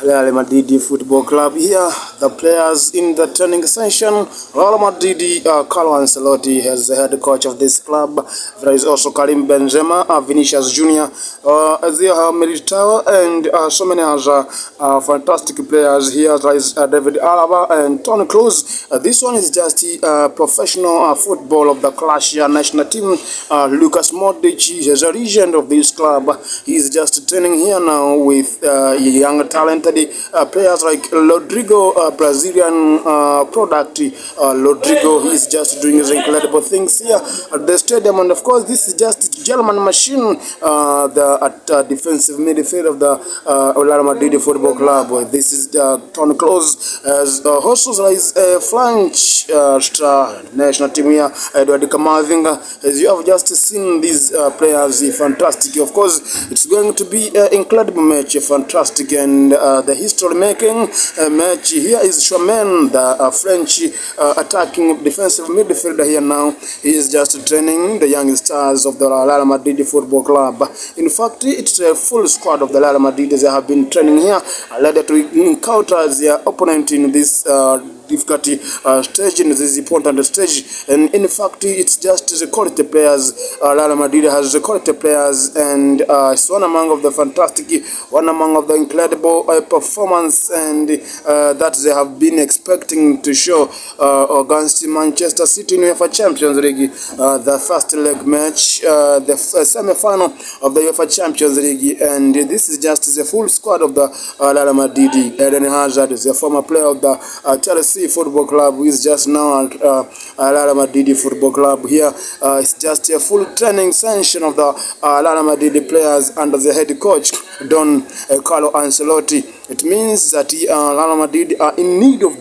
Real Madrid Football Club here. The players in the training session. Real Madrid, Carlo Ancelotti as the head coach of this club. There is also Karim Benzema, Vinicius Jr., there are Militao, and so many other fantastic players here. There is David Alaba and Toni Kroos. This one is just professional football of the Croatia national team. Lucas Modric is a legend of this club. He is just training here now with young talent. Players like Rodrigo, Brazilian product. Rodrigo is just doing his incredible things here at the stadium, and of course this is just German machine, the defensive midfield of the Real Madrid Football Club. This is Toni Kroos, as also there is French star national team here, Edward Camavinga. As you have just seen these players, fantastic. Of course, it's going to be an incredible match, fantastic, and the history-making match. Here is Chouameni, the French attacking defensive midfielder here now. He is just training the young stars of the Real Madrid Football Club. In fact, it's a full squad of the Real Madrid. They have been training here, ready to encounter their opponent in this difficulty stage, in this important stage. And in fact, it's just the quality players. Real Madrid has the quality players, and it's one among the fantastic, one among the incredible performance and that they have been expecting to show against Manchester City in UEFA Champions League, the first leg match, the semi-final of the UEFA Champions League. And this is just the full squad of the Real Madrid. Eden Hazard is a former player of the Chelsea Football Club, who is just now at Real Madrid Football Club. Here it's just a full training session of the Real Madrid players under the head coach Carlo Ancelotti. It means that Real Madrid are in need of